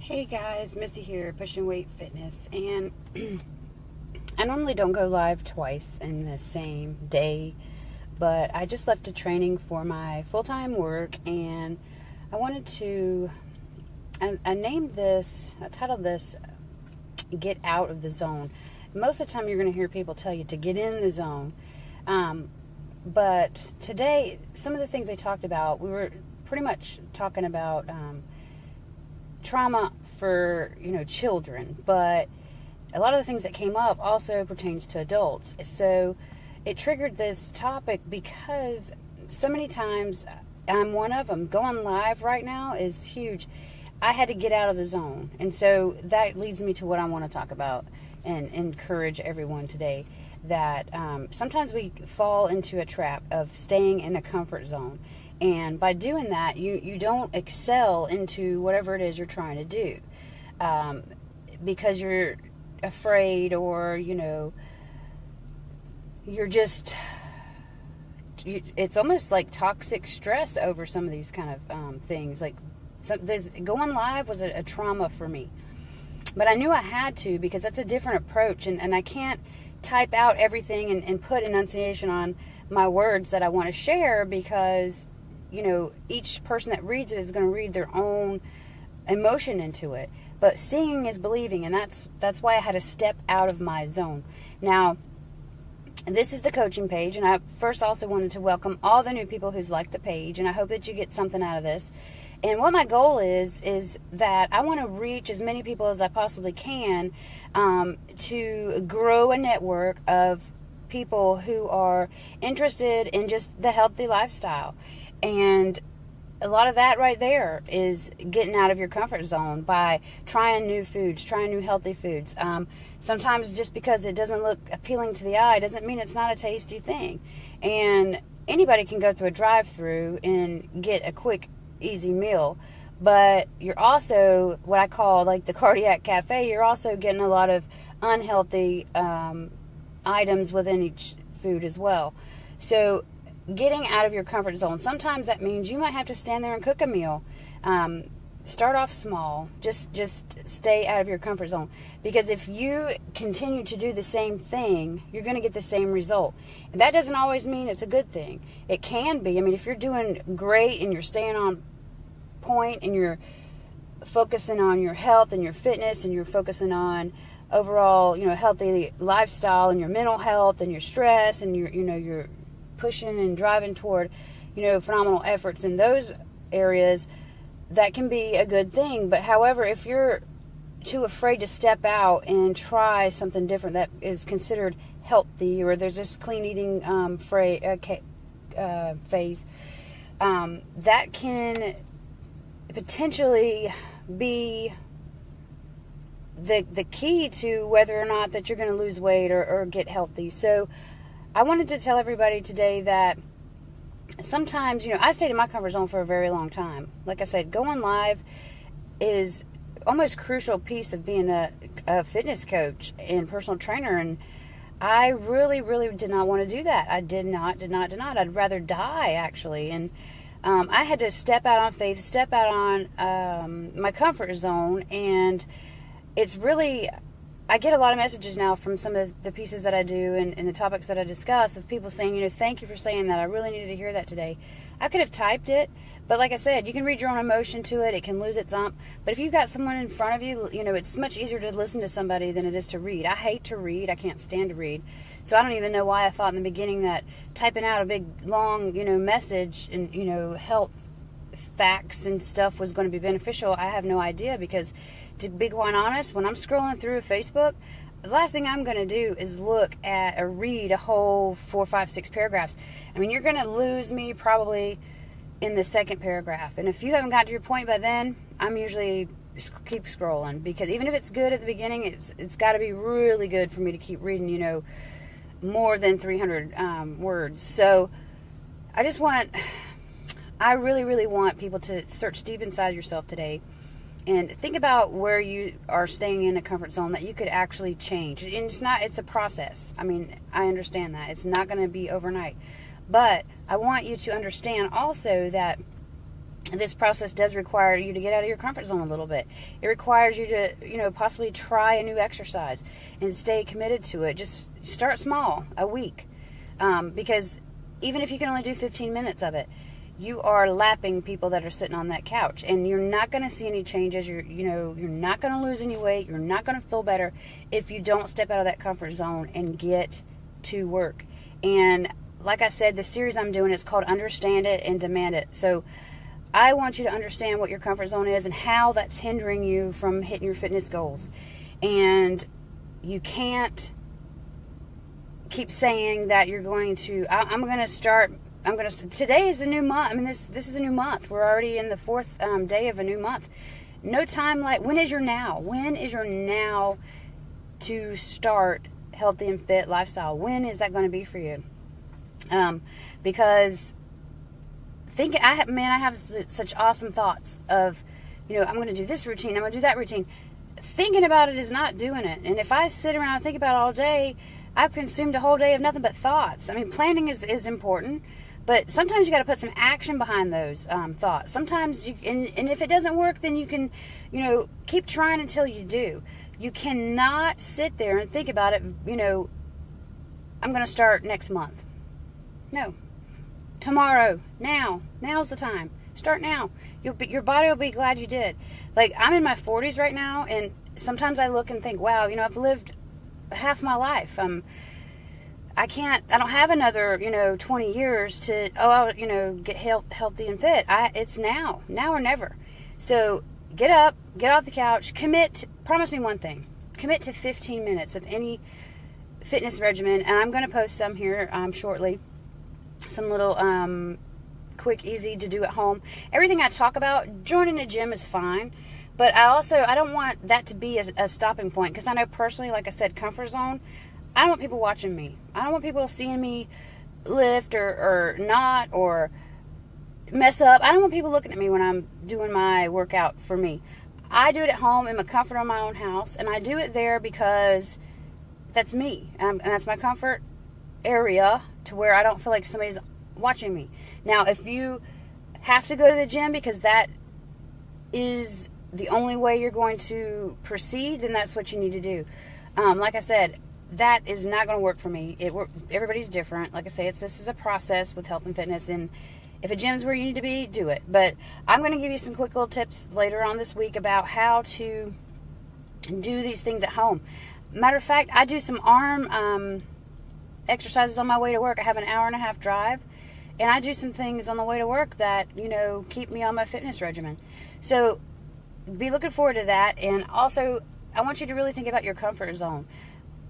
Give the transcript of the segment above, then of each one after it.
Hey guys, Missy here, Pushing Weight Fitness, and I normally don't go live twice in the same day, but I just left a training for my full-time work, and I wanted to, I titled this, Get Out of the Zone. Most of the time you're going to hear people tell you to get in the zone, but today, some of the things they talked about, we were pretty much talking about trauma for children, but a lot of the things that came up also pertains to adults. So it triggered this topic because so many times, I'm one of them, going live right now is huge. I had to get out of the zone, and so that leads me to what I want to talk about and encourage everyone today, that sometimes we fall into a trap of staying in a comfort zone. And by doing that, you don't excel into whatever it is you're trying to do, because you're afraid, or, you're just, it's almost like toxic stress over some of these kind of things. Like, going live was a trauma for me. But I knew I had to, because that's a different approach, and I can't type out everything and put enunciation on my words that I want to share, because each person that reads it is going to read their own emotion into it. But seeing is believing, and that's why I had to step out of my zone. Now, this is the coaching page, and I first also wanted to welcome all the new people who's liked the page, and I hope that you get something out of this. And what my goal is that I want to reach as many people as I possibly can, to grow a network of people who are interested in just the healthy lifestyle. And a lot of that right there is getting out of your comfort zone by trying new foods, trying new healthy foods. Sometimes just because it doesn't look appealing to the eye doesn't mean it's not a tasty thing. And anybody can go through a drive-through and get a quick, easy meal. But you're also, what I call like the cardiac cafe, you're also getting a lot of unhealthy items within each food as well. So getting out of your comfort zone, sometimes that means you might have to stand there and cook a meal. Start off small. Just stay out of your comfort zone, because if you continue to do the same thing, you're going to get the same result. And that doesn't always mean it's a good thing. It can be. I mean, if you're doing great and you're staying on point and you're focusing on your health and your fitness, and you're focusing on overall, healthy lifestyle, and your mental health and your stress, and you're pushing and driving toward, phenomenal efforts in those areas, that can be a good thing. But however, if you're too afraid to step out and try something different that is considered healthy, or there's this clean eating phase, that can potentially be the key to whether or not that you're going to lose weight or get healthy. So I wanted to tell everybody today that sometimes, I stayed in my comfort zone for a very long time. Like I said, going live is almost a crucial piece of being a fitness coach and personal trainer. And I really, really did not want to do that. I did not. I'd rather die, actually. And I had to step out on faith, step out on my comfort zone. And it's really, I get a lot of messages now from some of the pieces that I do and the topics that I discuss, of people saying, thank you for saying that. I really needed to hear that today. I could have typed it, but like I said, you can read your own emotion to it. It can lose its ump. But if you've got someone in front of you, it's much easier to listen to somebody than it is to read. I hate to read. I can't stand to read. So I don't even know why I thought in the beginning that typing out a big, long, message and, health facts and stuff was going to be beneficial. I have no idea, because to be quite honest, when I'm scrolling through Facebook, the last thing I'm going to do is look at or read a whole 4, 5, 6 paragraphs. I mean, you're going to lose me probably in the second paragraph. And if you haven't got to your point by then, I'm usually keep scrolling, because even if it's good at the beginning, it's got to be really good for me to keep reading, more than 300 words. So I really, really want people to search deep inside yourself today and think about where you are staying in a comfort zone that you could actually change. And it's a process. I mean, I understand that. It's not going to be overnight. But I want you to understand also that this process does require you to get out of your comfort zone a little bit. It requires you to, possibly try a new exercise and stay committed to it. Just start small, a week. Because even if you can only do 15 minutes of it, you are lapping people that are sitting on that couch, and you're not going to see any changes. You're not going to lose any weight. You're not going to feel better if you don't step out of that comfort zone and get to work. And like I said, the series I'm doing, it's called Understand It and Demand It. So I want you to understand what your comfort zone is and how that's hindering you from hitting your fitness goals. And you can't keep saying that you're going to, today is a new month. I mean, this is a new month. We're already in the fourth day of a new month. No time when is your now? When is your now to start healthy and fit lifestyle? When is that going to be for you? Because I have such awesome thoughts of, I'm going to do this routine, I'm going to do that routine. Thinking about it is not doing it. And if I sit around and think about it all day, I've consumed a whole day of nothing but thoughts. I mean, planning is important, but sometimes you got to put some action behind those thoughts. Sometimes and if it doesn't work, then you can, keep trying until you do. You cannot sit there and think about it, I'm going to start next month. No. Tomorrow, now's the time. Start now. Your body will be glad you did. Like, I'm in my 40s right now, and sometimes I look and think, wow, I've lived half my life. I don't have another, 20 years to, get healthy and fit. It's now or never. So get up, get off the couch, promise me one thing. Commit to 15 minutes of any fitness regimen, and I'm going to post some here shortly. Some little quick, easy to do at home. Everything I talk about, joining a gym is fine, but I don't want that to be a stopping point, because I know personally, like I said, comfort zone, I don't want people watching me. I don't want people seeing me lift or not, or mess up. I don't want people looking at me when I'm doing my workout for me. I do it at home in the comfort of my own house, and I do it there because that's me, and that's my comfort area, to where I don't feel like somebody's watching me. Now, if you have to go to the gym because that is the only way you're going to proceed, then that's what you need to do. Like I said, that is not going to work for me. Everybody's different. Like I say, this is a process with health and fitness, and if a gym's where you need to be, do it. But I'm going to give you some quick little tips later on this week about how to do these things at home. Matter of fact, I do some arm exercises on my way to work. I have an 1.5-hour drive, and I do some things on the way to work that, keep me on my fitness regimen. So be looking forward to that. And also, I want you to really think about your comfort zone.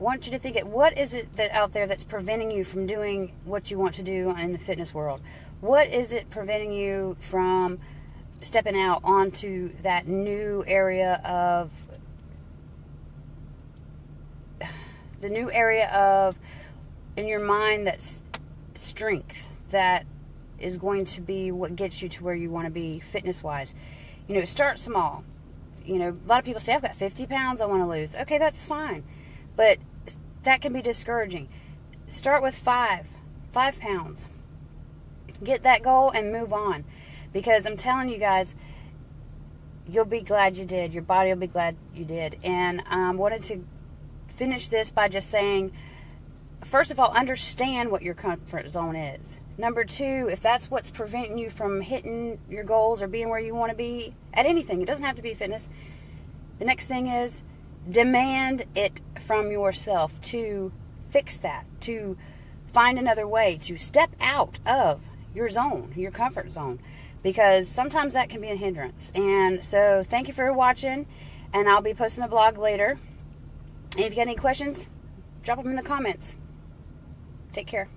I want you to think, what is it out there that's preventing you from doing what you want to do in the fitness world? What is it preventing you from stepping out onto that new area of in your mind, that's strength, that is going to be what gets you to where you want to be fitness-wise. Start small. A lot of people say, I've got 50 pounds I want to lose. Okay, that's fine. But that can be discouraging. Start with 5 pounds. Get that goal and move on. Because I'm telling you guys, you'll be glad you did. Your body will be glad you did. And I wanted to finish this by just saying, first of all, understand what your comfort zone is. Number 2, if that's what's preventing you from hitting your goals or being where you want to be at anything, it doesn't have to be fitness. The next thing is, demand it from yourself to fix that, to find another way, to step out of your zone, your comfort zone, because sometimes that can be a hindrance. And so thank you for watching, and I'll be posting a blog later. And if you got any questions, drop them in the comments. Take care.